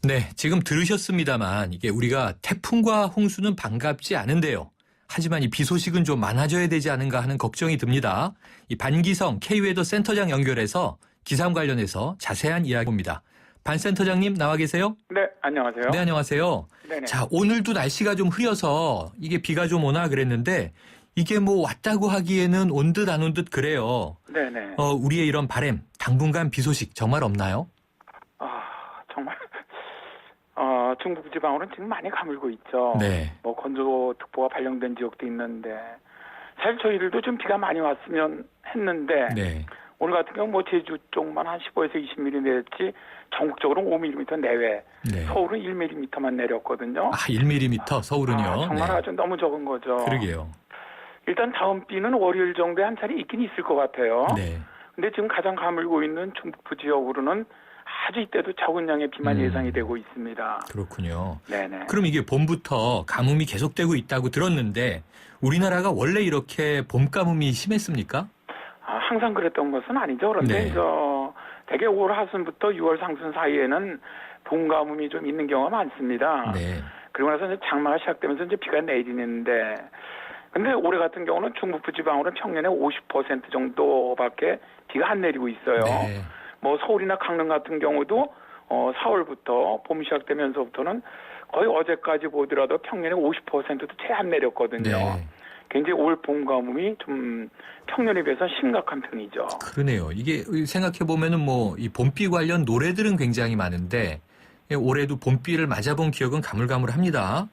네, 지금 들으셨습니다만 이게 우리가 태풍과 홍수는 반갑지 않은데요. 하지만 이 비 소식은 좀 많아져야 되지 않은가 하는 걱정이 듭니다. 이 반기성 K웨더 센터장 연결해서 기상 관련해서 자세한 이야기 봅니다. 반 센터장님 나와 계세요? 네, 안녕하세요. 네, 안녕하세요. 네네. 자, 오늘도 날씨가 좀 흐려서 이게 비가 좀 오나 그랬는데 이게 뭐 왔다고 하기에는 온 듯 안 온 듯 그래요. 네네. 우리의 이런 바람, 당분간 비 소식 정말 없나요? 정말, 중부지방으로는 지금 많이 가물고 있죠. 네. 뭐, 건조특보가 발령된 지역도 있는데, 사실 저희들도 좀 비가 많이 왔으면 했는데, 네. 오늘 같은 경우 뭐 제주 쪽만 한 15에서 20mm 내렸지, 전국적으로 5mm 내외, 네. 서울은 1mm만 내렸거든요. 1mm 서울은요. 정말 네. 아주 너무 적은 거죠. 그러게요. 일단 다음 비는 월요일 정도에 한 차례 있긴 있을 것 같아요. 네. 근데 지금 가장 가물고 있는 중부 지역으로는 아주 이때도 적은 양의 비만 예상이 되고 있습니다. 그렇군요. 네네. 그럼 이게 봄부터 가뭄이 계속되고 있다고 들었는데 우리나라가 원래 이렇게 봄 가뭄이 심했습니까? 항상 그랬던 것은 아니죠. 그런데 네. 대개 올 하순부터 6월 상순 사이에는 봄 가뭄이 좀 있는 경우가 많습니다. 네. 그리고 나서 이제 장마가 시작되면서 이제 비가 내리는데, 근데 올해 같은 경우는 중북부 지방으로는 평년의 50% 정도밖에 비가 안 내리고 있어요. 네. 뭐 서울이나 강릉 같은 경우도 4월부터 봄 시작되면서부터는 거의 어제까지 보더라도 평년의 50%도 채 안 내렸거든요. 네. 굉장히 올 봄 가뭄이 좀 평년에 비해서 심각한 편이죠. 그러네요. 이게 생각해 보면은 뭐 이 봄비 관련 노래들은 굉장히 많은데 올해도 봄비를 맞아본 기억은 가물가물합니다.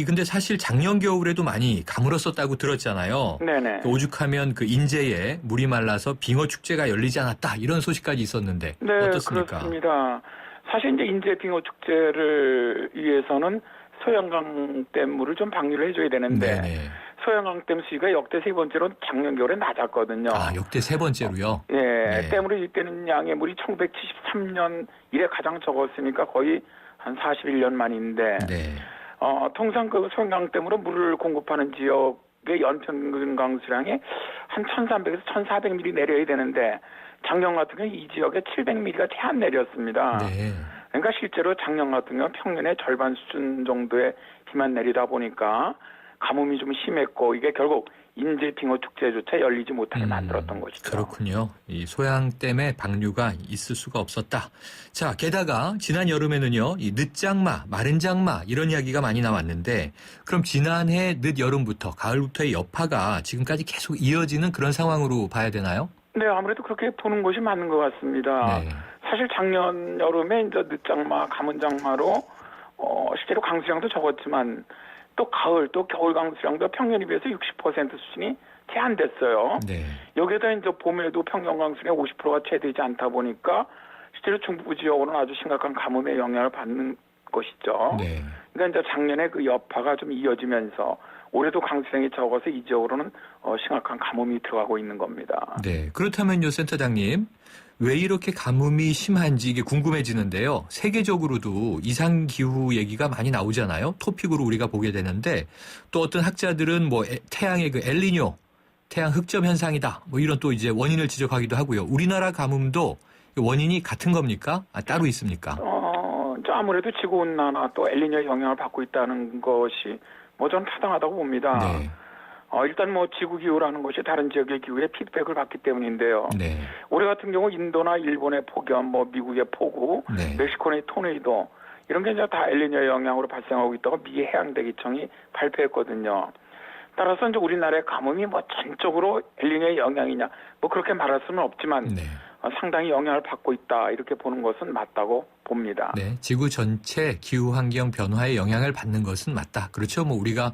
근데 사실 작년 겨울에도 많이 가물었었다고 들었잖아요. 네네. 오죽하면 그 인제에 물이 말라서 빙어 축제가 열리지 않았다 이런 소식까지 있었는데 네, 어떻습니까? 그렇습니다. 사실 이제 인제 빙어 축제를 위해서는 소양강 댐물을 좀 방류를 해줘야 되는데 네네. 소양강 댐 수위가 역대 세 번째로 작년 겨울에 낮았거든요. 역대 세 번째로요? 예, 네. 댐으로 유입되는 양의 물이 1973년 이래 가장 적었으니까 거의 한 41년 만인데. 네. 통상 그 소양강댐으로 물을 공급하는 지역의 연평균 강수량이 한 1,300에서 1,400mm 내려야 되는데 작년 같은 경우 이 지역에 700mm가 채 안 내렸습니다. 네. 그러니까 실제로 작년 같은 경우 평년의 절반 수준 정도의 비만 내리다 보니까 가뭄이 좀 심했고 이게 결국 인제 빙어 축제조차 열리지 못하게 만들었던 것이죠. 그렇군요. 이 소양댐의 방류가 있을 수가 없었다. 자, 게다가 지난 여름에는요, 이 늦장마, 마른 장마 이런 이야기가 많이 나왔는데 그럼 지난해 늦여름부터 가을부터의 여파가 지금까지 계속 이어지는 그런 상황으로 봐야 되나요? 네, 아무래도 그렇게 보는 것이 맞는 것 같습니다. 네. 사실 작년 여름에 이제 늦장마, 가문장마로 실제로 강수량도 적었지만 또 가을, 또 겨울 강수량도 평년에 비해서 60% 수준이 채 안 됐어요. 네. 여기에다 이제 봄에도 평년 강수량의 50%가 채 되지 않다 보니까 실제로 중부 지역으로는 아주 심각한 가뭄의 영향을 받는 것이죠. 네. 그러니까 이제 작년에 그 여파가 좀 이어지면서 올해도 강수량이 적어서 이 지역으로는 심각한 가뭄이 들어가고 있는 겁니다. 네. 그렇다면요, 센터장님. 왜 이렇게 가뭄이 심한지 이게 궁금해지는데요. 세계적으로도 이상기후 얘기가 많이 나오잖아요. 토픽으로 우리가 보게 되는데 또 어떤 학자들은 뭐 태양의 그 엘니뇨, 태양 흑점 현상이다. 뭐 이런 또 이제 원인을 지적하기도 하고요. 우리나라 가뭄도 원인이 같은 겁니까? 따로 있습니까? 아무래도 지구온난화 또 엘니뇨의 영향을 받고 있다는 것이 뭐 전 타당하다고 봅니다. 네. 일단 뭐 지구 기후라는 것이 다른 지역의 기후에 피드백을 받기 때문인데요. 네. 올해 같은 경우 인도나 일본의 폭염, 뭐 미국의 폭우, 네. 멕시코의 토네이도 이런 게 이제 다 엘니뇨의 영향으로 발생하고 있다고 미 해양대기청이 발표했거든요. 따라서 이제 우리나라의 가뭄이 뭐 전적으로 엘니뇨의 영향이냐 뭐 그렇게 말할 수는 없지만 네. 상당히 영향을 받고 있다 이렇게 보는 것은 맞다고 봅니다. 네, 지구 전체 기후 환경 변화에 영향을 받는 것은 맞다. 그렇죠. 뭐 우리가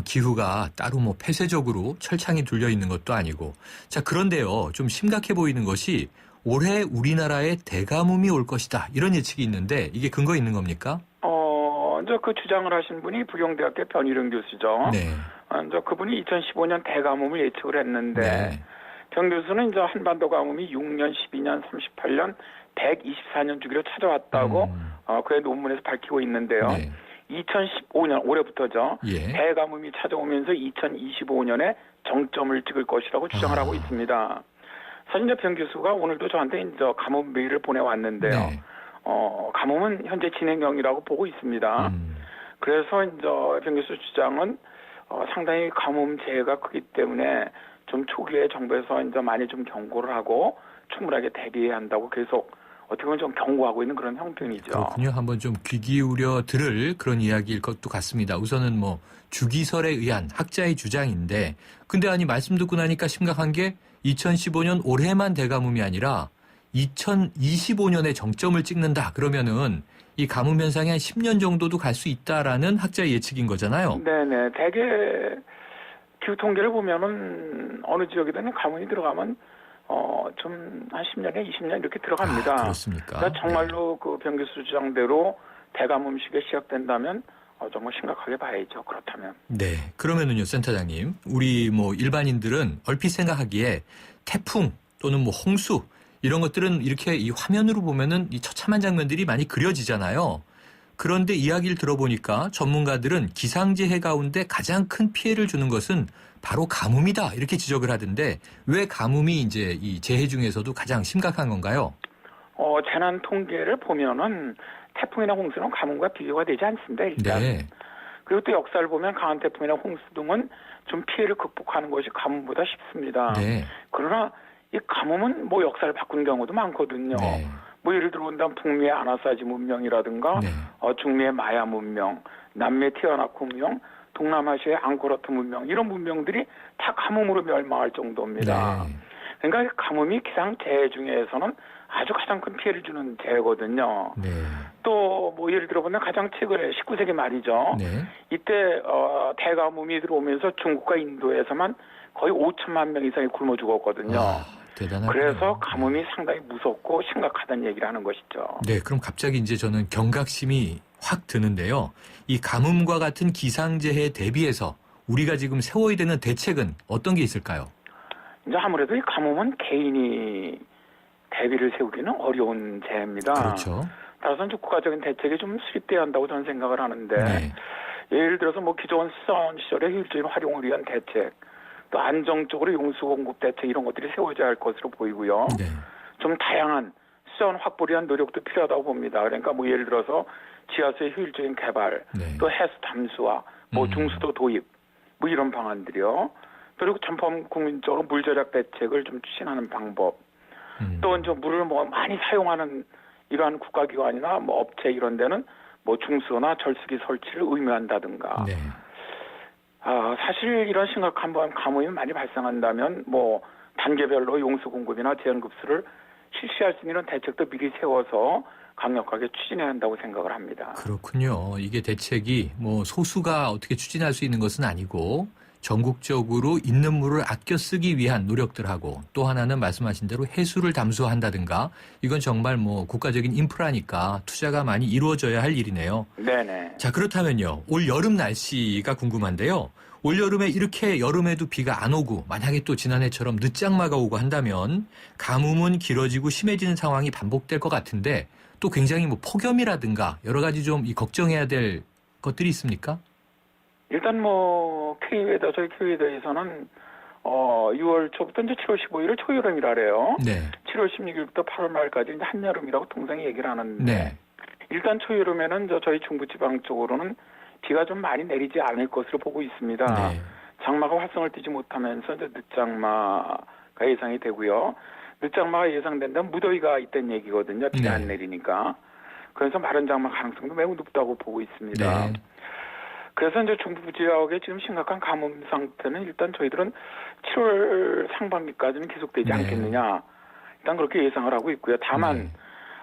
기후가 따로 뭐 폐쇄적으로 철창이 둘려 있는 것도 아니고. 자, 그런데요. 좀 심각해 보이는 것이 올해 우리나라에 대가뭄이 올 것이다. 이런 예측이 있는데 이게 근거 있는 겁니까? 이제 그 주장을 하신 분이 부경대학교 변희룡 교수죠. 네. 이제 그분이 2015년 대가뭄을 예측을 했는데 네. 변 교수는 이제 한반도 가뭄이 6년, 12년, 38년, 124년 주기로 찾아왔다고 그의 논문에서 밝히고 있는데요. 네. 2015년 올해부터죠. 예. 대가뭄이 찾아오면서 2025년에 정점을 찍을 것이라고 주장을 하고 있습니다. 사실 이제 변 교수가 오늘도 저한테 이제 가뭄 메일을 보내왔는데요. 네. 가뭄은 현재 진행형이라고 보고 있습니다. 그래서 이제 변 교수 주장은 상당히 가뭄 재해가 크기 때문에 좀 초기에 정부에서 이제 많이 좀 경고를 하고 충분하게 대비해야 한다고 계속 어떻게 보면 좀 경고하고 있는 그런 형편이죠. 그렇군요. 한번 좀 귀 기울여 들을 그런 이야기일 것도 같습니다. 우선은 뭐 주기설에 의한 학자의 주장인데, 근데 아니 말씀 듣고 나니까 심각한 게 2015년 올해만 대가뭄이 아니라 2025년에 정점을 찍는다. 그러면은 이 가뭄 현상이 한 10년 정도도 갈 수 있다라는 학자의 예측인 거잖아요. 네네. 대개 기후 통계를 보면은 어느 지역이든 가뭄이 들어가면 좀 한 10년에 20년 이렇게 들어갑니다. 그렇습니까? 그러니까 정말로 그 변 교수 주장대로 대가뭄 시기가 시작된다면 정말 심각하게 봐야죠. 그렇다면. 네. 그러면은요, 센터장님. 우리 뭐 일반인들은 얼핏 생각하기에 태풍 또는 뭐 홍수 이런 것들은 이렇게 이 화면으로 보면은 이 처참한 장면들이 많이 그려지잖아요. 그런데 이야기를 들어보니까 전문가들은 기상재해 가운데 가장 큰 피해를 주는 것은 바로 가뭄이다. 이렇게 지적을 하던데 왜 가뭄이 이제 이 재해 중에서도 가장 심각한 건가요? 재난 통계를 보면은 태풍이나 홍수는 가뭄과 비교가 되지 않습니다. 일단. 네. 그리고 또 역사를 보면 강한 태풍이나 홍수 등은 좀 피해를 극복하는 것이 가뭄보다 쉽습니다. 네. 그러나 이 가뭄은 뭐 역사를 바꾸는 경우도 많거든요. 네. 뭐 예를 들어 본다면 북미의 아나사지 문명이라든가 네. 중미의 마야 문명, 남미의 티와나코 문명, 동남아시아의 앙코르와트 문명 이런 문명들이 다 가뭄으로 멸망할 정도입니다. 네. 그러니까 가뭄이 기상재해 중에서는 아주 가장 큰 피해를 주는 재해거든요. 네. 또 뭐 예를 들어 보면 가장 최근에 19세기 말이죠. 네. 이때 대가뭄이 들어오면서 중국과 인도에서만 거의 5천만 명 이상이 굶어 죽었거든요. 대단하군요. 그래서 가뭄이 상당히 무섭고 심각하다는 얘기를 하는 것이죠. 네, 그럼 갑자기 이제 저는 경각심이 확 드는데요. 이 가뭄과 같은 기상재해에 대비해서 우리가 지금 세워야 되는 대책은 어떤 게 있을까요? 이제 아무래도 이 가뭄은 개인이 대비를 세우기는 어려운 재해입니다. 그렇죠. 따라서 이제 국가적인 대책이 좀 수립돼야 한다고 저는 생각을 하는데 네. 예를 들어서 뭐 기존 수원 시절의 효율적인 활용을 위한 대책, 또 안정적으로 용수 공급 대책 이런 것들이 세워져야 할 것으로 보이고요. 네. 좀 다양한 수원 확보를 위한 노력도 필요하다고 봅니다. 그러니까 뭐 예를 들어서 지하수의 효율적인 개발, 네. 또 해수 담수화, 뭐 중수도 도입, 뭐 이런 방안들이요. 그리고 전범 국민적으로 물 절약 대책을 좀 추진하는 방법. 또 이제 물을 뭐 많이 사용하는 이러한 국가기관이나 뭐 업체 이런 데는 뭐 중수나 절수기 설치를 의무한다든가. 네. 사실 이런 심각한 가뭄이 많이 발생한다면 뭐 단계별로 용수 공급이나 제한급수를 실시할 수 있는 대책도 미리 세워서 강력하게 추진해야 한다고 생각을 합니다. 그렇군요. 이게 대책이 뭐 소수가 어떻게 추진할 수 있는 것은 아니고 전국적으로 있는 물을 아껴 쓰기 위한 노력들하고 또 하나는 말씀하신 대로 해수를 담수한다든가 이건 정말 뭐 국가적인 인프라니까 투자가 많이 이루어져야 할 일이네요. 네네. 자, 그렇다면요. 올 여름 날씨가 궁금한데요. 올 여름에 이렇게 여름에도 비가 안 오고 만약에 또 지난해처럼 늦장마가 오고 한다면 가뭄은 길어지고 심해지는 상황이 반복될 것 같은데 또 굉장히 뭐 폭염이라든가 여러 가지 좀 이 걱정해야 될 것들이 있습니까? 일단 뭐 K웨더 저희 K웨더에서는 6월 초부터 이제 7월 15일을 초여름이라 그래요. 네. 7월 16일부터 8월 말까지 이제 한여름이라고 통상히 얘기를 하는데 네. 일단 초여름에는 저희 중부지방 쪽으로는 비가 좀 많이 내리지 않을 것으로 보고 있습니다. 네. 장마가 활성을 띠지 못하면서 이제 늦장마가 예상이 되고요. 늦장마가 예상된다면 무더위가 있다는 얘기거든요. 비가 네. 안 내리니까. 그래서 마른 장마 가능성도 매우 높다고 보고 있습니다. 네. 그래서 이제 중부 지역의 지금 심각한 가뭄 상태는 일단 저희들은 7월 상반기까지는 계속되지 네. 않겠느냐. 일단 그렇게 예상을 하고 있고요. 다만 네.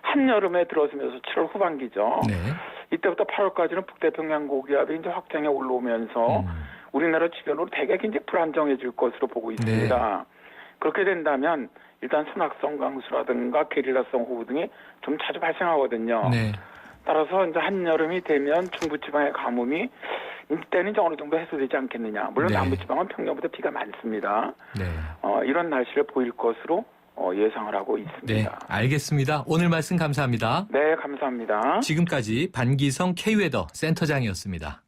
한여름에 들어서면서 7월 후반기죠. 네. 이때부터 8월까지는 북태평양 고기압이 이제 확장해 올라오면서 우리나라 주변으로 대개 이제 불안정해질 것으로 보고 있습니다. 그렇게 된다면 일단 선악성 강수라든가 게릴라성 호우 등이 좀 자주 발생하거든요. 네. 따라서 이제 한여름이 되면 중부지방의 가뭄이 이때는 이제 어느 정도 해소되지 않겠느냐. 물론 네. 남부지방은 평년보다 비가 많습니다. 네. 이런 날씨를 보일 것으로 예상을 하고 네. 있습니다. 알겠습니다. 오늘 말씀 감사합니다. 네, 감사합니다. 지금까지 반기성 K웨더 센터장이었습니다.